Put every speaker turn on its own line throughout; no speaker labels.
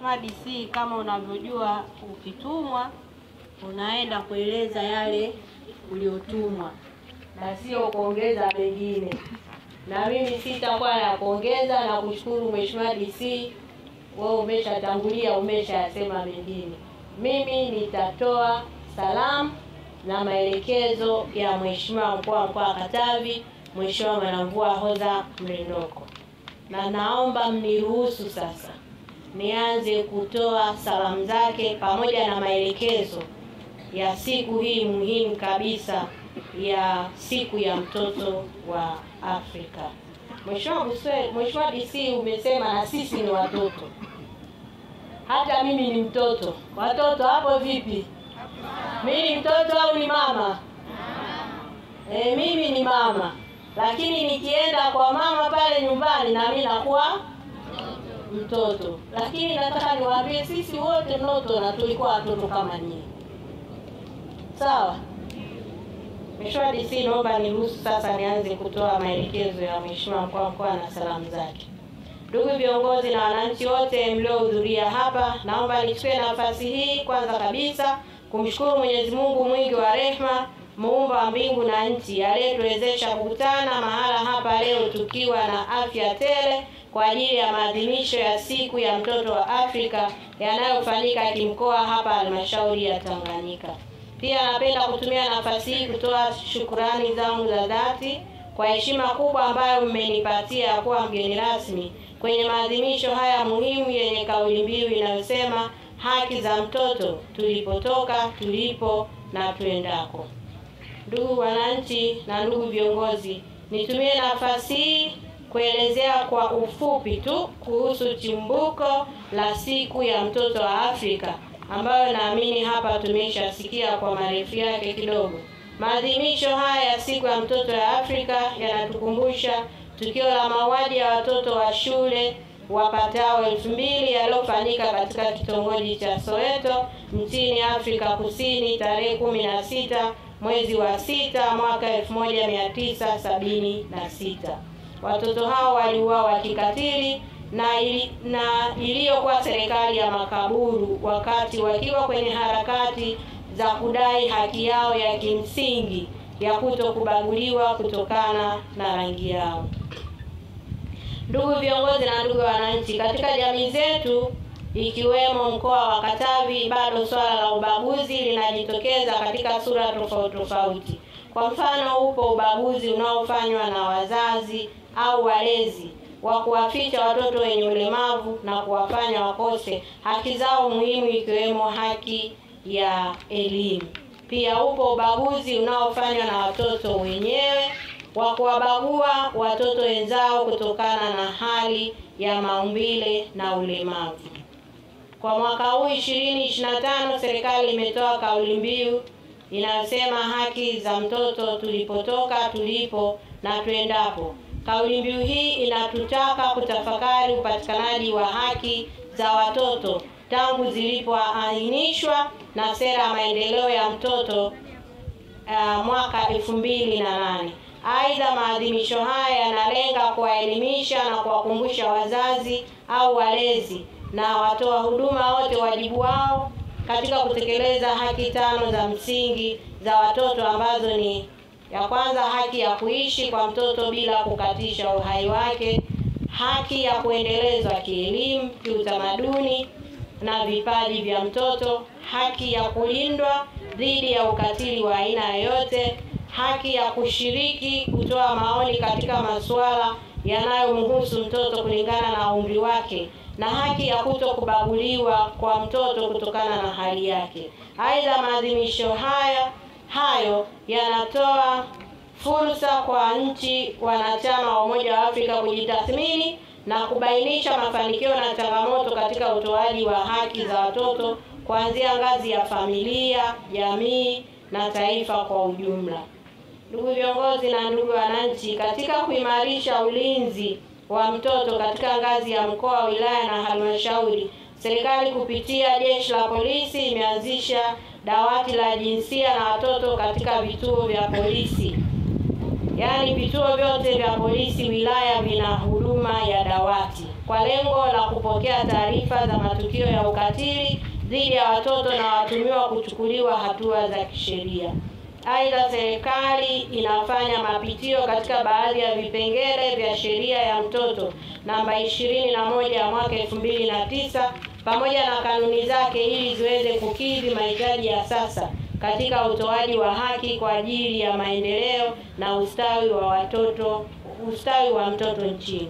Mheshimiwa DC, kama unavyojua, ukitumwa unaenda kueleza yale uliotumwa na sio kuongeza mengine. Na mimi sitakuwa na kuongeza na kushukuru Mheshimiwa DC, wewe umeshatangulia, umeshasema mengine. Mimi nitatoa salamu na maelekezo ya Mheshimiwa Mkuu wa Mkoa wa Katavi, Mheshimiwa Mwanamvua Hoza Mrindoko. Na naomba mniruhusu sasa nianze kutoa salamu zake pamoja na maelekezo ya siku hii muhimu kabisa ya siku ya mtoto wa Afrika. Mheshimiwa DC, umesema na sisi ni watoto. Hata mimi ni mtoto. Watoto hapo vipi? Mimi ni mtoto au ni mama? Mimi ni mama. Lakini nikienda kwa mama pale nyumbani na mimi nakuwa mtoto. Lakini nataka niwaambie sisi wote mtoto na tulikuwa watoto kama nyinyi. Sawa? Mheshimiwa DC, naomba niruhusu sasa nianze kutoa maelekezo ya Mheshimiwa Mkuu wa Mkoa na salamu zake. Ndugu viongozi na wananchi wote mliohudhuria hapa, naomba nichukue nafasi hii kwanza kabisa kumshukuru Mwenyezi Mungu mwingi wa rehema, muumba wa mbingu na nchi, aliyetuwezesha kukutana mahala hapa leo tukiwa na afya tele kwa ajili ya maadhimisho ya siku ya mtoto wa Afrika yanayofanyika kimkoa hapa halmashauri ya Tanganyika. Pia napenda kutumia nafasi hii kutoa shukrani zangu za dhati kwa heshima kubwa ambayo mmenipatia kuwa mgeni rasmi kwenye maadhimisho haya muhimu yenye kauli mbiu inayosema haki za mtoto, tulipotoka, tulipo na tuendako. Ndugu wananchi na ndugu viongozi, nitumie nafasi hii kuelezea kwa ufupi tu kuhusu chimbuko la siku ya mtoto wa Afrika ambayo naamini hapa tumeshasikia kwa marefu yake kidogo. Maadhimisho haya ya siku ya mtoto wa Afrika yanatukumbusha tukio la mauaji ya watoto wa shule wapatao 2000 yaliyofanyika katika kitongoji cha Soweto nchini Afrika Kusini tarehe 16 mwezi wa 6 mwaka 1976. Watoto hao waliuawa kikatili na iliyokuwa serikali ya makaburu wakati wakiwa kwenye harakati za kudai haki yao ya kimsingi ya kutokubaguliwa kutokana na rangi yao. Ndugu viongozi na ndugu wananchi, katika jamii zetu ikiwemo mkoa wa Katavi, bado swala la ubaguzi linajitokeza katika sura tofauti. Kwa mfano, upo ubaguzi unaofanywa na wazazi au walezi wa kuwaficha watoto wenye ulemavu na kuwafanya wakose haki zao muhimu ikiwemo haki ya elimu. Pia upo ubaguzi unaofanywa na watoto wenyewe wa kuwabagua watoto wenzao kutokana na hali ya maumbile na ulemavu. Kwa mwaka huu 2025 serikali imetoa kauli mbiu inayosema haki za mtoto, tulipotoka, tulipo na tuendapo. Kauli mbiu hii inatutaka kutafakari upatikanaji wa haki za watoto tangu zilipoainishwa na sera ya maendeleo ya mtoto mwaka 2008. Aidha, maadhimisho haya yanalenga kuwaelimisha na kuwakumbusha wazazi au walezi na watoa huduma wote wajibu wao katika kutekeleza haki 5 za msingi za watoto ambazo ni: ya kwanza, haki ya kuishi kwa mtoto bila kukatisha uhai wake; haki ya kuendelezwa kielimu, kiutamaduni na vipaji vya mtoto; haki ya kulindwa dhidi ya ukatili wa aina yoyote; haki ya kushiriki kutoa maoni katika masuala yanayomhusu mtoto kulingana na umri wake; na haki ya kutokubaguliwa kwa mtoto kutokana na hali yake. Aidha, maadhimisho hayo yanatoa fursa kwa nchi wanachama wa Umoja wa Afrika kujitathmini na kubainisha mafanikio na changamoto katika utoaji wa haki za watoto kuanzia ngazi ya familia, jamii na taifa kwa ujumla. Ndugu viongozi na ndugu wananchi, katika kuimarisha ulinzi wa mtoto katika ngazi ya mkoa, wilaya na halmashauri, serikali kupitia jeshi la polisi imeanzisha dawati la jinsia na watoto katika vituo vya polisi. Yaani vituo vyote vya polisi wilaya vina huduma ya dawati. kwa lengo la kupokea taarifa za matukio ya ukatili dhidi ya watoto na watumiwa kuchukuliwa hatua za kisheria. Aidha, serikali inafanya mapitio katika baadhi ya vipengele vya sheria ya mtoto namba 21 ya mwaka 2009 pamoja na kanuni zake ili ziweze kukidhi mahitaji ya sasa katika utoaji wa haki kwa ajili ya maendeleo na ustawi wa mtoto nchini.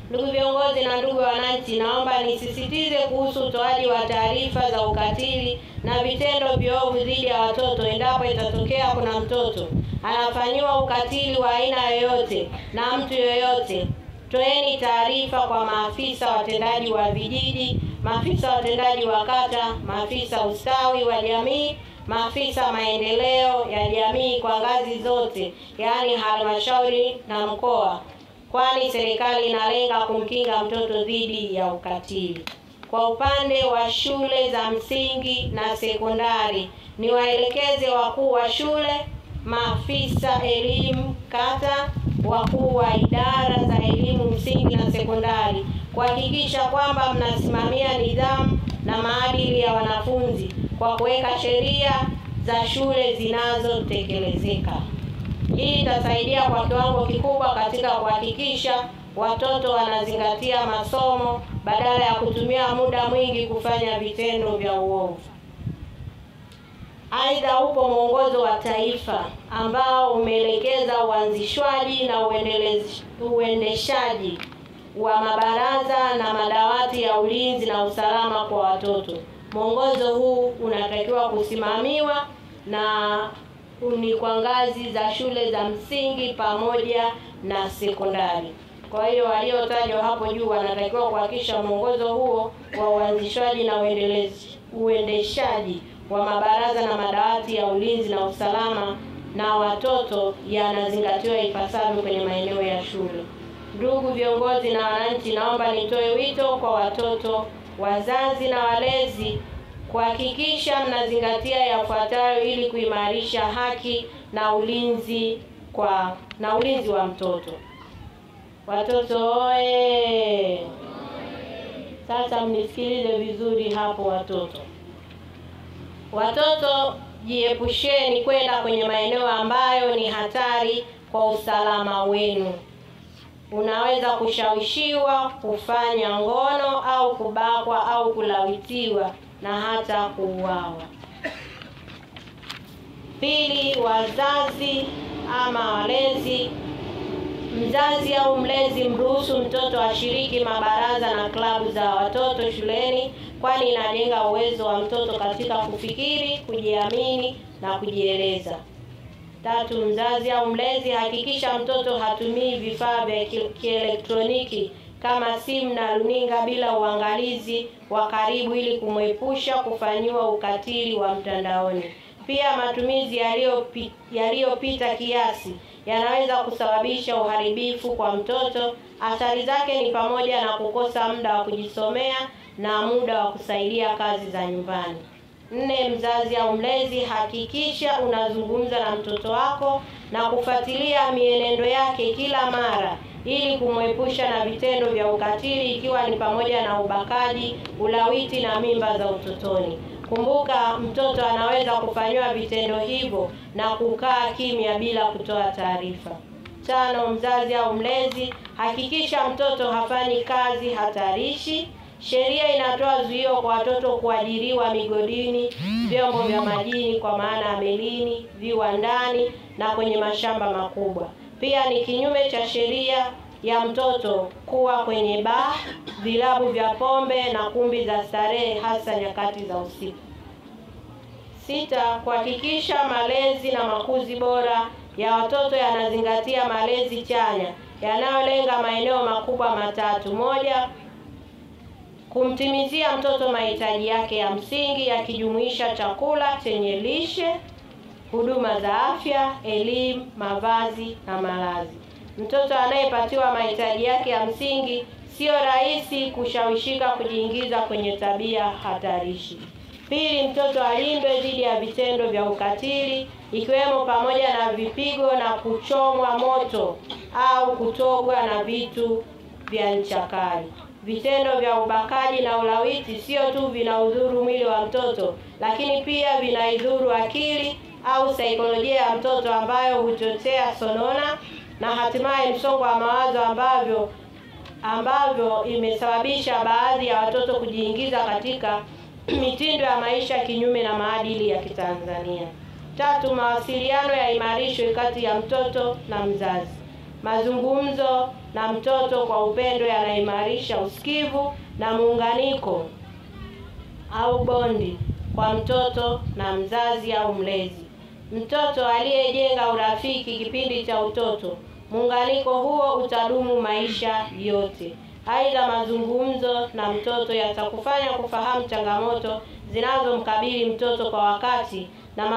Ndugu viongozi na ndugu wananchi, naomba nisisitize kuhusu utoaji wa taarifa za ukatili na vitendo viovu dhidi ya watoto. Endapo itatokea kuna mtoto anafanyiwa ukatili wa aina yoyote na mtu yoyote, toeni taarifa kwa maafisa watendaji wa vijiji, maafisa watendaji wa kata, maafisa ustawi wa jamii, maafisa maendeleo ya jamii kwa ngazi zote, yaani halmashauri na mkoa, kwani serikali inalenga kumkinga mtoto dhidi ya ukatili. Kwa upande wa shule za msingi na sekondari, ni waelekeze wakuu wa shule, maafisa elimu kata, wakuu wa idara za elimu msingi na sekondari kuhakikisha kwamba mnasimamia nidhamu na maadili ya wanafunzi kwa kuweka sheria za shule zinazotekelezeka. Hii itasaidia kwa kiwango kikubwa katika kuhakikisha watoto wanazingatia masomo badala ya kutumia muda mwingi kufanya vitendo vya uovu. Aidha, upo mwongozo wa taifa ambao umeelekeza uanzishwaji na uendeshaji wa mabaraza na madawati ya ulinzi na usalama kwa watoto. Mwongozo huu unatakiwa kusimamiwa na ni kwa ngazi za shule za msingi pamoja na sekondari. Kwa hiyo waliotajwa hapo juu wanatakiwa kuhakikisha mwongozo huo wa uanzishwaji na uendeshaji wa mabaraza na madawati ya ulinzi na usalama na watoto yanazingatiwa ipasavyo kwenye maeneo ya shule. Ndugu viongozi na wananchi, naomba nitoe wito kwa watoto, wazazi na walezi kuhakikisha mnazingatia yafuatayo ili kuimarisha haki na ulinzi wa mtoto. Watoto oye! Sasa mnisikilize vizuri hapo watoto. Watoto, jiepusheni kwenda kwenye maeneo ambayo ni hatari kwa usalama wenu. Unaweza kushawishiwa kufanya ngono au kubakwa au kulawitiwa na hata kuuawa. Pili, wazazi ama walezi, mzazi au mlezi mruhusu mtoto ashiriki mabaraza na klabu za watoto shuleni, kwani inajenga uwezo wa mtoto katika kufikiri, kujiamini na kujieleza. Tatu, mzazi au mlezi, hakikisha mtoto hatumii vifaa vya kielektroniki kama simu na runinga bila uangalizi wa karibu ili kumwepusha kufanyiwa ukatili wa mtandaoni. Pia matumizi yaliyopita kiasi yanaweza kusababisha uharibifu kwa mtoto. Athari zake ni pamoja na kukosa muda wa kujisomea na muda wa kusaidia kazi za nyumbani. 4, mzazi au mlezi, hakikisha unazungumza na mtoto wako na kufuatilia mienendo yake kila mara ili kumwepusha na vitendo vya ukatili, ikiwa ni pamoja na ubakaji, ulawiti na mimba za utotoni. Kumbuka, mtoto anaweza kufanywa vitendo hivyo na kukaa kimya bila kutoa taarifa. 5, mzazi au mlezi, hakikisha mtoto hafanyi kazi hatarishi. Sheria inatoa zuio kwa watoto kuajiriwa migodini, vyombo vya majini kwa maana melini, viwandani na kwenye mashamba makubwa. Pia ni kinyume cha sheria ya mtoto kuwa kwenye baa, vilabu vya pombe na kumbi za starehe, hasa nyakati za usiku. 6, kuhakikisha malezi na makuzi bora ya watoto yanazingatia malezi chanya yanayolenga maeneo makubwa matatu. 1, kumtimizia mtoto mahitaji yake ya msingi yakijumuisha chakula chenye lishe, huduma za afya, elimu, mavazi na malazi. Mtoto anayepatiwa mahitaji yake ya msingi sio rahisi kushawishika kujiingiza kwenye tabia hatarishi. 2, mtoto alindwe dhidi ya vitendo vya ukatili ikiwemo pamoja na vipigo na kuchomwa moto au kutogwa na vitu vya ncha kali. Vitendo vya ubakaji na ulawiti sio tu vinaudhuru mwili wa mtoto, lakini pia vinaidhuru akili au saikolojia ya mtoto, ambayo huchochea sonona na hatimaye msongo wa mawazo, ambavyo imesababisha baadhi ya watoto kujiingiza katika mitindo ya maisha kinyume na maadili ya Kitanzania. 3, mawasiliano yaimarishwe kati ya mtoto na mzazi. Mazungumzo na mtoto kwa upendo yanaimarisha usikivu na muunganiko au bondi kwa mtoto na mzazi au mlezi. Mtoto aliyejenga urafiki kipindi cha utoto, muunganiko huo utadumu maisha yote. Aidha, mazungumzo na mtoto yatakufanya kufahamu changamoto zinazomkabili mtoto kwa wakati na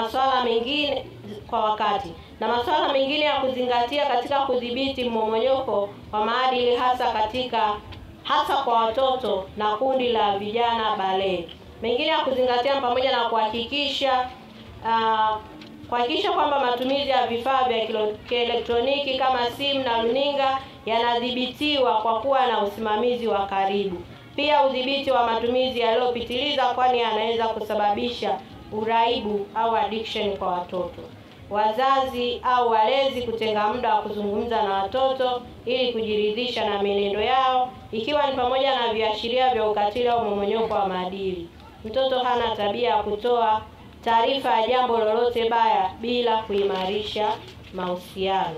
masuala mengine ya kuzingatia katika kudhibiti mmomonyoko wa maadili, hasa kwa watoto na kundi la vijana bale. Mengine ya kuzingatia pamoja na kuhakikisha kwamba matumizi ya vifaa vya kielektroniki kama simu na runinga yanadhibitiwa kwa kuwa na usimamizi wa karibu. Pia udhibiti wa matumizi yaliyopitiliza, kwani yanaweza kusababisha uraibu au addiction kwa watoto. Wazazi au walezi kutenga muda wa kuzungumza na watoto ili kujiridhisha na mienendo yao, ikiwa ni pamoja na viashiria vya ukatili au mmomonyoko wa maadili. Mtoto hana tabia ya kutoa taarifa ya jambo lolote baya bila kuimarisha mahusiano.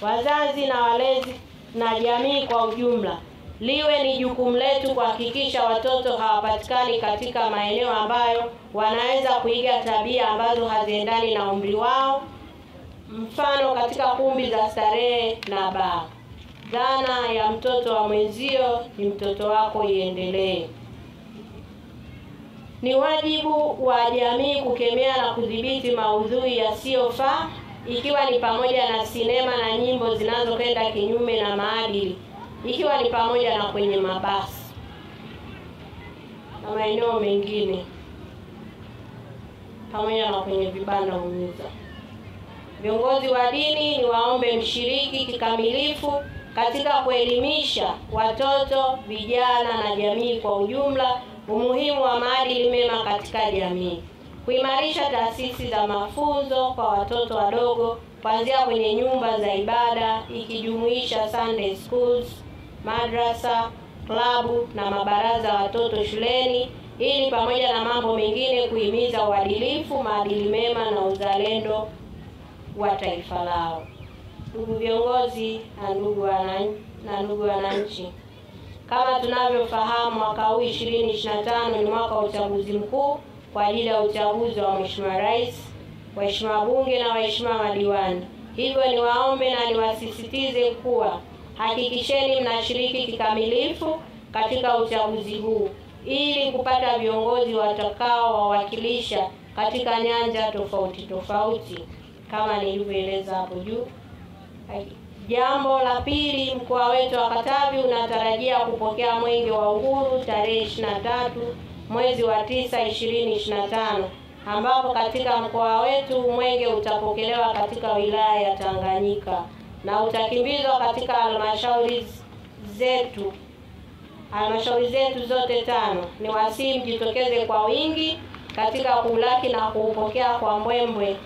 Wazazi na walezi na jamii kwa ujumla, liwe ni jukumu letu kuhakikisha watoto hawapatikani katika maeneo ambayo wanaweza kuiga tabia ambazo haziendani na umri wao, mfano katika kumbi za starehe na baa. Dhana ya mtoto wa mwenzio ni mtoto wako iendelee. Ni wajibu wa jamii kukemea na kudhibiti maudhui yasiyofaa, ikiwa ni pamoja na sinema na nyimbo zinazokwenda kinyume na maadili, ikiwa ni pamoja na kwenye mabasi na maeneo mengine, pamoja na kwenye vibanda umiza. Viongozi wa dini ni waombe mshiriki kikamilifu katika kuelimisha watoto, vijana na jamii kwa ujumla umuhimu wa maadili mema katika jamii. Kuimarisha taasisi za mafunzo kwa watoto wadogo kuanzia kwenye nyumba za ibada, ikijumuisha Sunday schools, madrasa, klabu na mabaraza ya watoto shuleni, ili pamoja na mambo mengine kuhimiza uadilifu, maadili mema na uzalendo wa taifa lao. Ndugu viongozi na ndugu wananchi, kama tunavyofahamu, mwaka huu 2025 ni mwaka wa uchaguzi mkuu kwa ajili ya uchaguzi wa Mheshimiwa Rais, waheshimiwa bunge na waheshimiwa madiwani. Hivyo niwaombe na niwasisitize kuwa hakikisheni mnashiriki kikamilifu katika uchaguzi huu ili kupata viongozi watakao wawakilisha katika nyanja tofauti kama nilivyoeleza hapo juu. Jambo la pili, mkoa wetu wa Katavi unatarajia kupokea mwenge wa uhuru tarehe 23 mwezi wa 9 2025, ambapo katika mkoa wetu mwenge utapokelewa katika wilaya ya Tanganyika na utakimbizwa katika halmashauri zetu zote 5. Ni wasihi mjitokeze kwa wingi katika kulaki na kuupokea kwa mbwembwe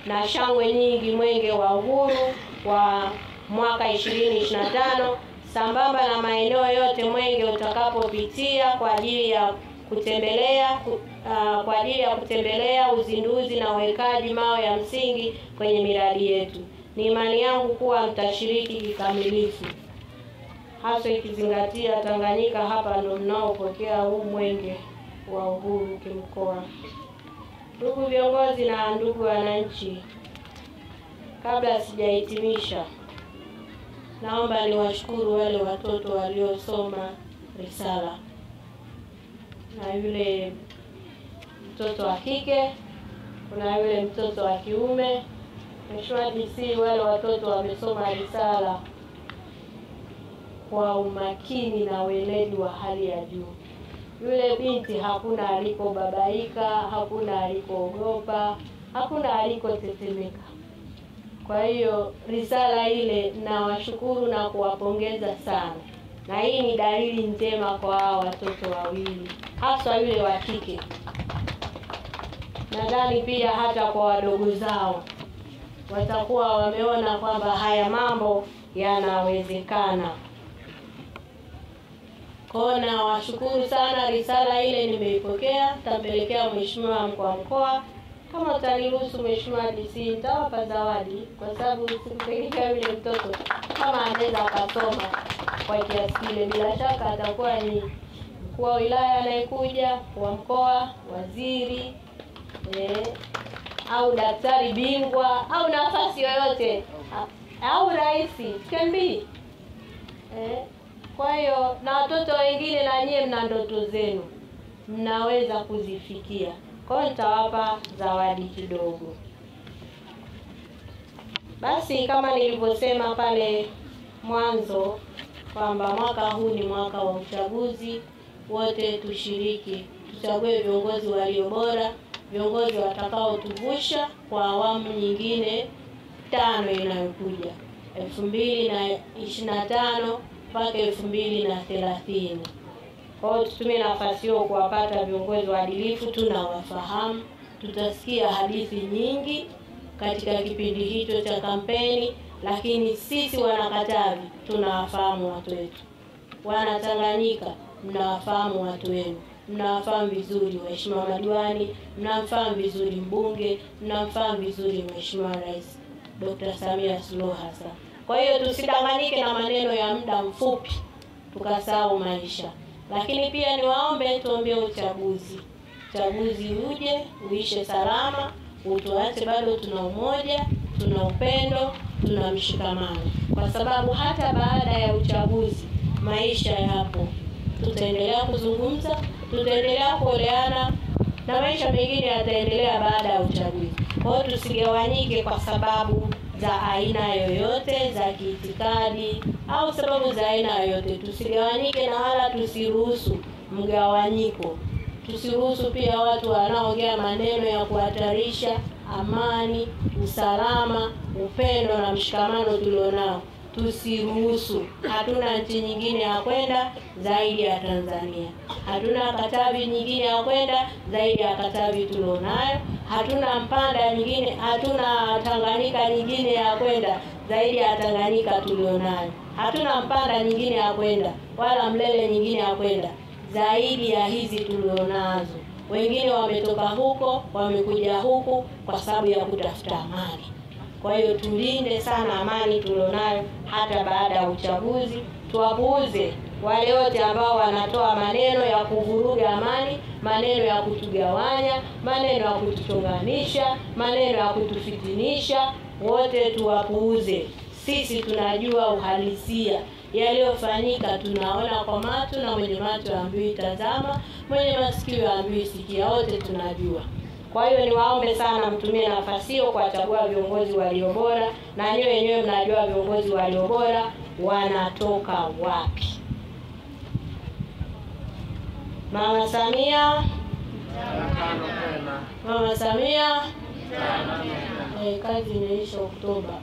na shangwe nyingi mwenge wa uhuru wa mwaka 2025, sambamba na maeneo yote mwenge utakapopitia kwa ajili ya kutembelea uzinduzi na uwekaji mawe ya msingi kwenye miradi yetu. Ni imani yangu kuwa mtashiriki kikamilifu, hasa ikizingatia Tanganyika hapa ndio mnaopokea huu mwenge wa uhuru kimkoa. Ndugu viongozi na ndugu wananchi, kabla sijahitimisha, naomba niwashukuru wale watoto waliosoma risala, na yule mtoto wa kike, kuna yule mtoto wa kiume. Mheshimiwa DC, wale watoto wamesoma risala kwa umakini na weledi wa hali ya juu. Yule binti hakuna alikobabaika, hakuna alikoogopa, hakuna alikotetemeka. Kwa hiyo risala ile nawashukuru na kuwapongeza sana. Na hii ni dalili njema kwa hao watoto wawili, hasa yule wa kike. Nadhani pia hata kwa wadogo zao watakuwa wameona kwamba haya mambo yanawezekana. Kwa na washukuru sana, risala ile nimeipokea, tampelekea Mheshimiwa Mkuu wa Mkoa. Kama utaniruhusu Mheshimiwa DC, nitawapa zawadi kwa sababu sikupeleka yule mtoto kama anaweza akasoma kwa kiasi kile, bila shaka atakuwa ni mkuu wa wilaya anayekuja, wa mkoa, waziri, au daktari bingwa au nafasi yoyote, au rais KMB. Kwa hiyo na watoto wengine na nyie mna ndoto zenu, mnaweza kuzifikia. Kwa hiyo nitawapa zawadi kidogo. Basi kama nilivyosema pale mwanzo kwamba mwaka huu ni mwaka wa uchaguzi, wote tushiriki, tuchague viongozi walio bora, viongozi watakao tuvusha kwa awamu nyingine 5 inayokuja 2025 mpaka 2030. Kwa hiyo tutumie nafasi hiyo kuwapata viongozi waadilifu, tunawafahamu. Tutasikia hadithi nyingi katika kipindi hicho cha kampeni, lakini sisi Wanakatavi tunawafahamu watu wetu. Wana Tanganyika mnawafahamu watu wenu, mnawafahamu vizuri waheshimiwa madiwani, mnawafahamu vizuri mbunge, mnawafahamu vizuri Mheshimiwa Rais Dr. Samia Suluhu Hassan. Kwa hiyo tusidanganyike na maneno ya muda mfupi tukasahau maisha. Lakini pia niwaombe tuombee uchaguzi uje uishe salama, utuache bado tuna umoja, tuna upendo, tuna mshikamano, kwa sababu hata baada ya uchaguzi maisha yapo. Tutaendelea kuzungumza, tutaendelea kuoleana, na maisha mengine yataendelea baada ya uchaguzi. Kwa hiyo tusigawanyike kwa sababu za aina yoyote, za kiitikadi au sababu za aina yoyote. Tusigawanyike, na wala tusiruhusu mgawanyiko. Tusiruhusu pia watu wanaoongea maneno ya kuhatarisha amani, usalama, upendo na mshikamano tulionao. Tusiruhusu. Hatuna nchi nyingine ya kwenda zaidi ya Tanzania. Hatuna Katavi nyingine ya kwenda zaidi ya Katavi tulionayo. Hatuna Mpanda nyingine, hatuna Tanganyika nyingine ya kwenda zaidi ya Tanganyika tulionayo. Hatuna Mpanda nyingine ya kwenda wala Mlele nyingine ya kwenda zaidi ya hizi tulionazo. Wengine wametoka huko, wamekuja huku kwa sababu ya kutafuta amani. Kwa hiyo tulinde sana amani tulionayo hata baada ya uchaguzi. Tuwapuuze wale wote ambao wanatoa maneno ya kuvuruga amani, maneno ya kutugawanya, maneno ya kutuchonganisha, maneno ya kutufitinisha. Wote tuwapuuze. Sisi tunajua uhalisia yaliyofanyika, tunaona kwa macho, na mwenye macho haambiwi tazama, mwenye masikio haambiwi sikia. Wote tunajua. Kwa hiyo niwaombe sana mtumie nafasi hiyo kuwachagua viongozi walio bora, na nyewe wenyewe mnajua viongozi walio bora wanatoka wapi. Mama Samia, Mama Samia, kazi imeisha Oktoba.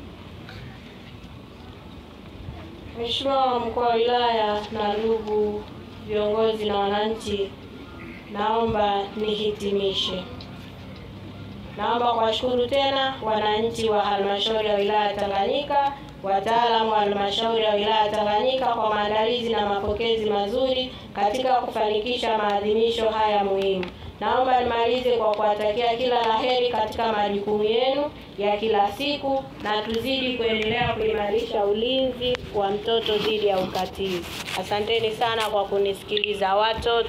Mheshimiwa Mkuu wa Wilaya na ndugu viongozi na wananchi, naomba nihitimishe. Naomba kuwashukuru tena wananchi wa halmashauri ya wilaya Tanganyika, wataalamu wa halmashauri ya wilaya Tanganyika kwa maandalizi na mapokezi mazuri katika kufanikisha maadhimisho haya muhimu. Naomba nimalize kwa kuwatakia kila laheri katika majukumu yenu ya kila siku, na tuzidi kuendelea kuimarisha ulinzi wa mtoto dhidi ya ukatili. Asanteni sana kwa kunisikiliza watoto.